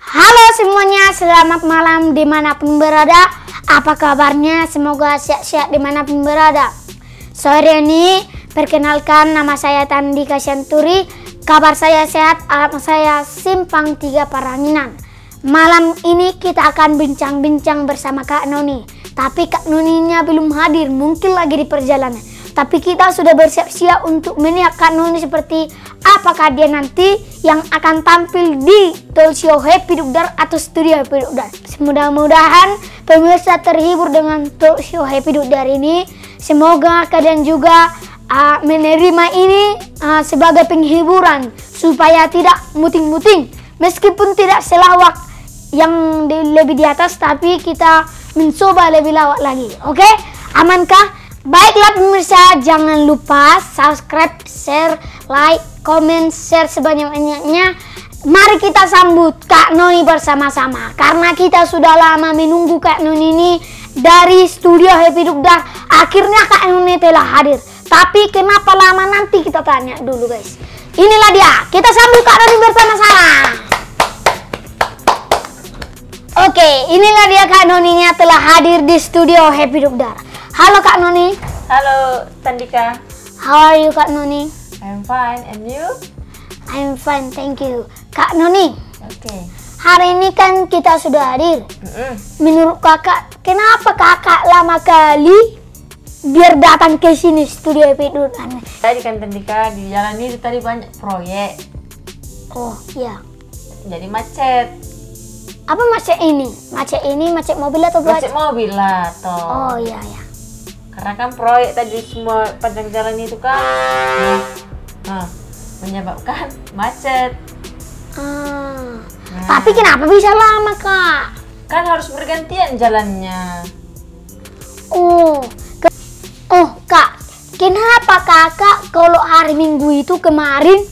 Halo semuanya, selamat malam dimanapun berada. Apa kabarnya? Semoga sehat-sehat dimanapun berada. Sore ini, perkenalkan, nama saya Tandika Syanturi. Kabar saya sehat, alamat saya Simpang 3 Paranginan. Malam ini kita akan bincang-bincang bersama Kak Noni. Tapi Kak Noninya belum hadir, mungkin lagi di perjalanan. Tapi kita sudah bersiap-siap untuk melihat Kak Noni seperti apakah dia nanti yang akan tampil di talk show Happy Dukdar atau studio Happy Dukdar. Mudah-mudahan pemirsa terhibur dengan talk show Happy Dukdar ini. Semoga kalian juga menerima ini sebagai penghiburan supaya tidak muting-muting. Meskipun tidak selawak yang lebih di atas, tapi kita mencoba lebih lawak lagi. Oke? Amankah? Baiklah pemirsa, jangan lupa subscribe, share, like, comment, share sebanyak-banyaknya. Mari kita sambut Kak Noni bersama-sama. Karena kita sudah lama menunggu Kak Noni ini dari studio Happy Dukdar. Akhirnya Kak Noni telah hadir. Tapi kenapa lama, nanti kita tanya dulu guys. Inilah dia, kita sambut Kak Noni bersama-sama. Oke, inilah dia Kak Noninya telah hadir di studio Happy Dukdar. Halo Kak Noni. Halo Tandika. How are you Kak Noni? I'm fine, and you? I'm fine, thank you. Kak Noni, Okay. hari ini kan kita sudah hadir. Menurut kakak, kenapa kakak lama kali biar datang ke sini studio Happy Dukdar? Tadi kan Tandika, di jalan ini tadi banyak proyek, Oh iya. jadi macet. Apa macet ini? Macet ini macet mobil atau Macet macet? mobil lah toh. Oh iya ya. Karena kan proyek tadi semua panjang jalan itu kan menyebabkan macet. Tapi kenapa bisa lama kak? Kan harus bergantian jalannya. Oh kak, kenapa kakak kalau hari Minggu itu kemarin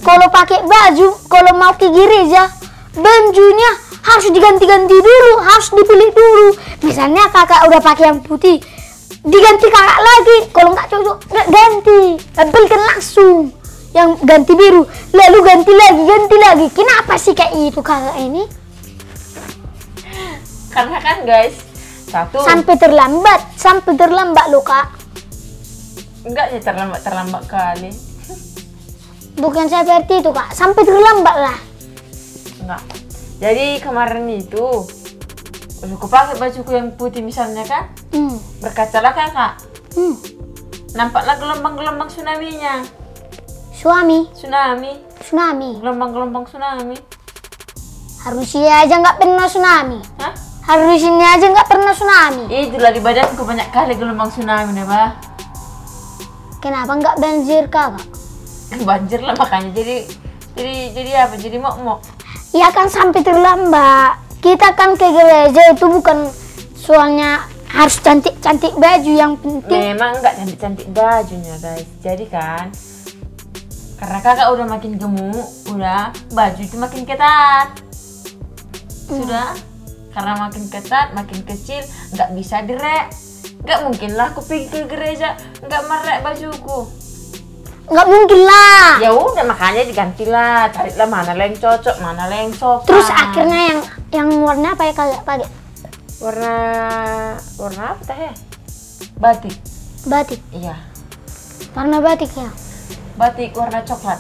kalau pakai baju, kalau mau ke gereja, bajunya harus diganti-ganti dulu, harus dipilih dulu. Misalnya kakak udah pakai yang putih, diganti kakak lagi. Kalau nggak cocok, nggak ganti, ambilkan langsung yang ganti biru, lalu ganti lagi. Kenapa sih kayak itu kakak ini? Karena kan guys, satu Sampai terlambat loh kak. enggak sih terlambat kali. Bukan seperti itu kak, sampai terlambat lah. Enggak. Jadi kemarin itu aku pakai bajuku yang putih misalnya kan, berkacalah kakak, nampaklah gelombang-gelombang tsunami-nya. Tsunami, gelombang-gelombang tsunami. Harusnya aja nggak pernah tsunami. Hah? Harusnya aja nggak pernah tsunami. Itulah di badanku banyak kali gelombang tsunami nih bah. Kenapa nggak banjir kakak? Banjir lah makanya jadi apa? Jadi mok-mok. Ya kan sampai terlambat. Kita kan ke gereja itu bukan soalnya harus cantik-cantik baju, yang penting. Memang enggak cantik-cantik bajunya guys. Jadi kan karena kakak udah makin gemuk, udah baju itu makin ketat. Sudah, karena makin ketat, makin kecil, nggak bisa direk. Nggak mungkin lah aku pergi ke gereja nggak merek bajuku. Nggak mungkin lah. Ya udah makanya digantilah, carilah mana yang cocok, mana yang sopan. Terus akhirnya yang warna apa ya kakak pakai? Warna apa teh? Batik. Batik. Iya, Warna batik ya. batik warna coklat.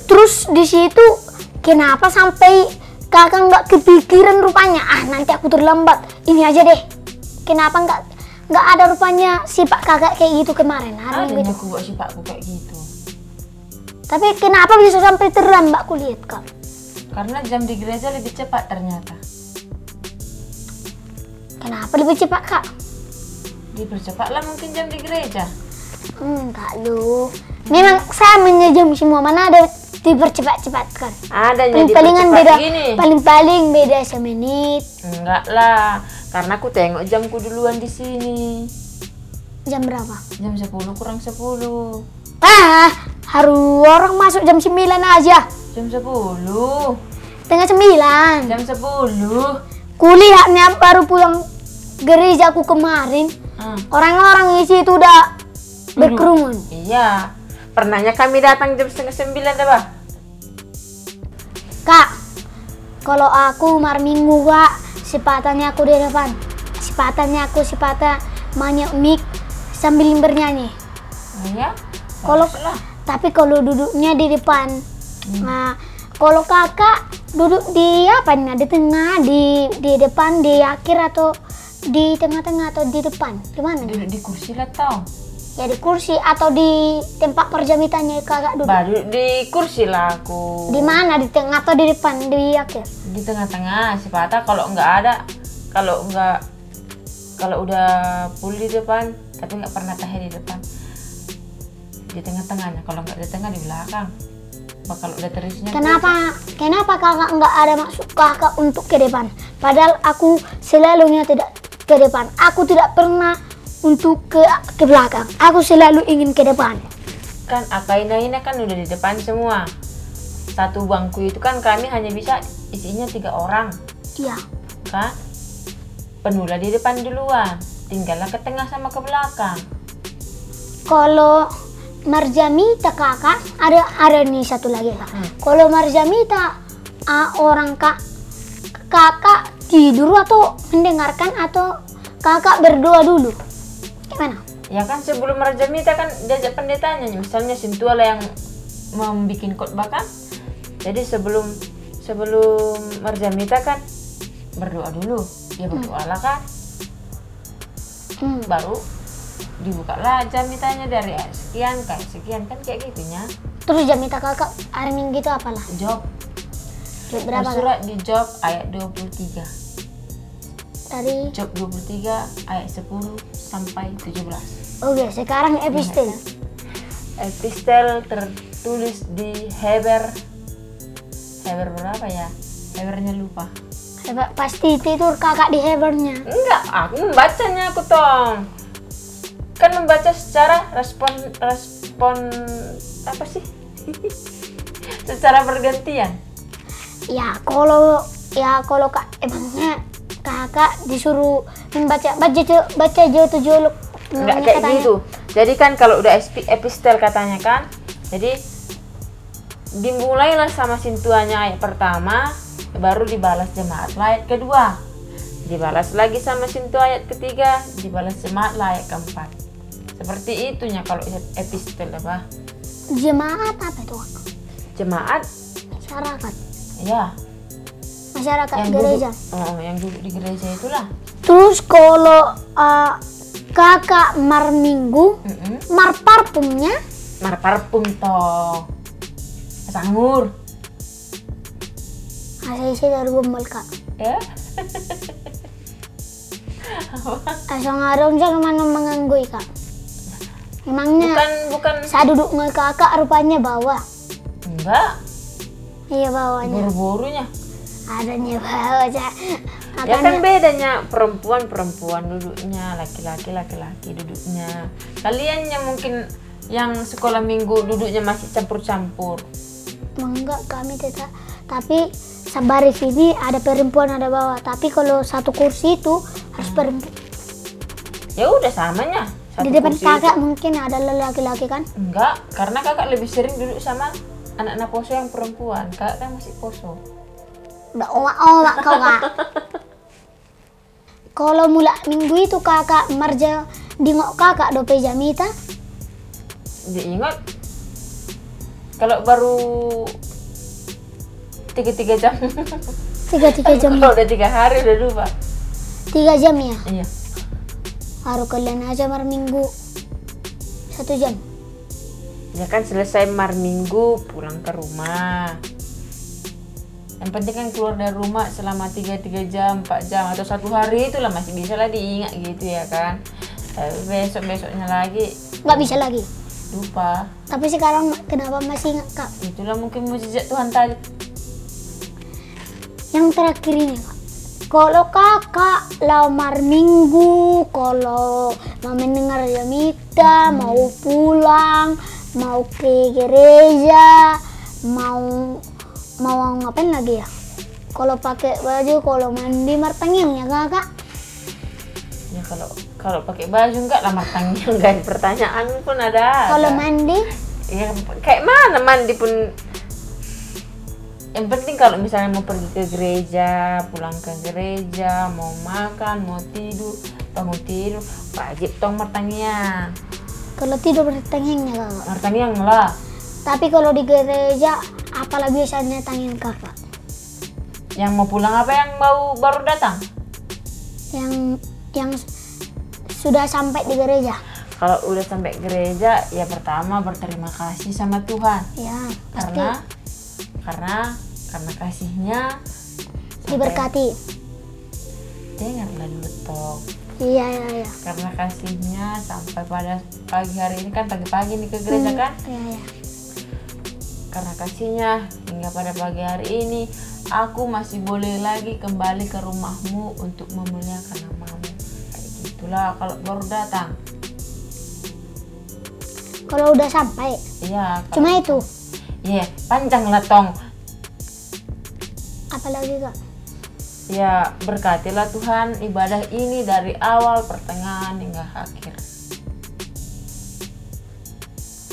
Terus di situ kenapa sampai kakak nggak kepikiran rupanya? Nanti aku terlambat. Ini aja deh. Kenapa nggak ada rupanya sifat kakak kayak gitu kemarin hari Minggu Adanya itu? aku buat sifatku kayak gitu. Tapi kenapa bisa sampai terlambat aku lihat kak? Karena jam di gereja lebih cepat ternyata. Kenapa lebih cepat kak? Dipercepatlah mungkin jam di gereja. Enggak loh. Memang samanya jam semua, mana ada dipercepat-cepatkan. Adanya Palingan dipercepat beda, gini. paling beda semenit. Enggak lah, karena aku tengok jamku duluan di sini. Jam berapa? Jam 10 kurang 10. Harus orang masuk jam 9 aja. Jam 10. Tengah 9. Jam 10. Kulihatnya baru pulang gereja aku kemarin. Orang-orang isi itu udah berkerumun. Iya. Pernahnya kami datang jam setengah 9 dah bah. Kak, Kalau aku Minggu Kak, sipatannya aku di depan. Sipatannya aku banyak mic sambil bernyanyi. Oh ya? Kalau Baguslah. tapi kalau duduknya di depan. Nah, kalau kakak duduk di apanya? Di tengah, di depan, di akhir atau di tengah-tengah atau di depan? Di mana? Duduk di kursi lah tau. Ya di kursi atau di tempat perjamitannya kakak duduk? Baru di kursi lah aku. Di mana? Di tengah atau di depan? Di akhir? Di tengah-tengah. Siapa kalau nggak ada, kalau udah full di depan, tapi nggak pernah tahan di depan. Di tengah-tengahnya. Kalau nggak di tengah, di belakang. Kalau udah terusnya. Kenapa kakak nggak ada maksud kakak untuk ke depan? Padahal aku selalunya tidak ke depan. Aku tidak pernah untuk ke belakang. Aku selalu ingin ke depan. Kan Akaina kan udah di depan semua. Satu bangku itu kan kami hanya bisa isinya 3 orang. Iya. Kan? Penuhlah di depan duluan. Tinggallah ke tengah sama ke belakang. Kalau Marjamita kakak ada nih satu lagi kak. Kalau Marjamita orang kakak tidur atau mendengarkan atau kakak berdoa dulu? Gimana? Ya kan sebelum Marjamita kan diajak pendetanya, misalnya Sintua lah yang membikin khotbah kan. Jadi sebelum Marjamita kan berdoa dulu, dia berdoa lah kan. Baru dibukalah jamitanya dari ayat sekian kayak sekian kan kayak gitunya. Terus jamita kakak hari Minggu itu apalah? Job. Berapa Surat di Job ayat 23. Dari Job 23 ayat 10 sampai 17. Oke, sekarang epistel. Epistel tertulis di Heber berapa ya? Hebernya lupa. Pasti tidur kakak di Hebernya. Enggak, aku membacanya aku tong. Kan membaca secara respon apa sih? Secara bergantian. Ya kalau kak emangnya kakak disuruh baca jolok. Enggak kayak gitu. Jadi kan kalau udah epistel katanya kan, jadi dimulailah sama sintuanya ayat pertama, baru dibalas jemaat ayat kedua, dibalas lagi sama sintu ayat ketiga, dibalas jemaat ayat keempat. Seperti itunya kalau epistel apa? Jemaat apa itu? Jemaat Masyarakat. Ya. Masyarakat Yang gereja. Yang duduk di gereja itulah. Terus kalau kakak Minggu, parfumnya? Parfum toh. Sangur. Asal dari gombal kak. Ya. Asal ngarong jangan mana menganggui kak. Emangnya Bukan saya duduk dengan kakak rupanya bawah. enggak. Iya bawahnya. Buru-burunya. Adanya bawah Ya kan bedanya perempuan duduknya, laki-laki duduknya. Kalian yang mungkin yang sekolah minggu duduknya masih campur-campur. Enggak, kami tidak. Tapi sebaris ini ada perempuan ada bawah. Tapi kalau satu kursi itu harus perempuan. Ya udah samanya. Di depan kakak mungkin ada laki-laki kan? Enggak, karena kakak lebih sering duduk sama anak-anak poso yang perempuan. Kakak kan masih poso. Udah omak kau kak. Kalau mulai minggu itu kakak marja dingok kakak dope jamita. Diingat kalau baru 3 jam. 3 jam. Kalau udah 3 hari udah lupa. 3 jam ya? Iya. Harus kalian aja Minggu 1 jam. Ya kan selesai Minggu pulang ke rumah. Yang penting kan keluar dari rumah selama 3 jam, 4 jam atau 1 hari itulah masih bisa lah diingat gitu ya kan. Besoknya lagi Nggak bisa lagi. lupa. Tapi sekarang kenapa masih ingat kak? Itulah mungkin mujizat Tuhan tadi. Yang terakhir ini kak. Kalau kakak lamar Minggu, kalau mau mendengar jamita, mau pulang, mau ke gereja, mau ngapain lagi ya? Kalau pakai baju, kalau mandi martangin ya kakak? Ya kalau pakai baju enggak lamar tanggal enggak pertanyaan pun ada. Kalau mandi? Ya kayak mana mandi pun Yang penting kalau misalnya mau pergi ke gereja, pulang ke gereja, mau makan, mau tidur, wajib tong mertangian. Kalau tidur bertengengnya kakak. Mertangian lah. Tapi kalau di gereja, apalah biasanya tangin kakak? Yang mau pulang apa yang baru datang? Yang sudah sampai di gereja. Kalau udah sampai gereja, ya pertama berterima kasih sama Tuhan. Ya, pasti Karena kasihnya diberkati. Dengarlah dulu toh. Iya. Karena kasihnya sampai pada pagi hari ini kan pagi-pagi nih ke gereja kan? Iya. Karena kasihnya hingga pada pagi hari ini aku masih boleh lagi kembali ke rumahmu untuk memuliakan namamu. Kayak gitulah kalau baru datang. Kalau udah sampai. Iya. Cuma itu. Iya, panjang lah tong. Apalagi kak? Ya, berkatilah Tuhan ibadah ini dari awal, pertengahan, hingga akhir.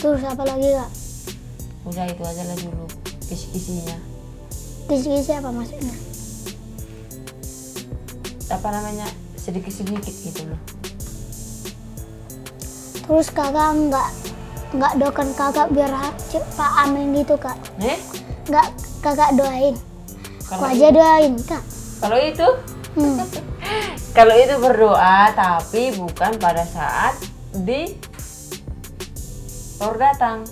Terus apalagi kak? Udah itu aja lah dulu kisi-kisinya. Kisi-kisi apa maksudnya? Apa namanya? Sedikit-sedikit gitu loh. Terus kakak nggak doakan kakak biar Pak Amin gitu kak? Nggak kakak doain? Aku aja doain kak. Kalau itu? Kalau itu berdoa, tapi bukan pada saat baru datang.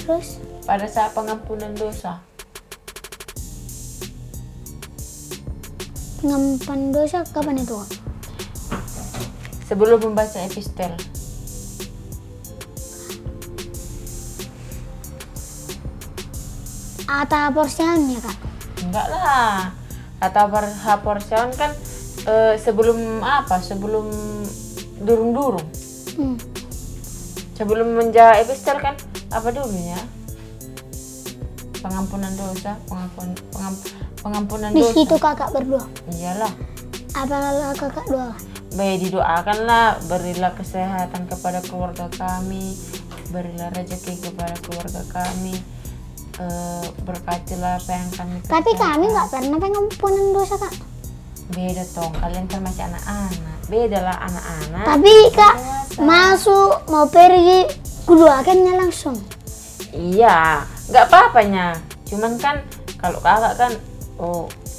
Terus? Pada saat pengampunan dosa. Pengampunan dosa kapan itu kak? Sebelum membaca epistel. Atau porsiannya kak? Enggak lah. Atau porsion kan sebelum apa? Sebelum durung-durung. Sebelum menjawab epistel kan apa dulunya? Pengampunan dosa, pengampunan Di dosa. situ kakak berdoa. Iyalah. Apalah kakak doa? Baik didoakanlah, berilah kesehatan kepada keluarga kami, berilah rezeki kepada keluarga kami, berkatilah apa yang kami kerjakan. Tapi kami nggak pernah pengampunan dosa kak. Beda tong, kalian kan masih anak-anak. Beda lah anak-anak. Tapi kak masuk mau pergi kudoakannya langsung. Iya, nggak apa-apanya. Cuman kan kalau kakak kan,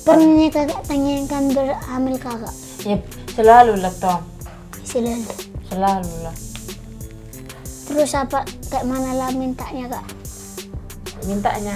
pernah kakak tanyakan berhamil kakak? Ya selalu lah tong. Selalu lah. Terus apa kayak mana lah mintanya kak? Mintanya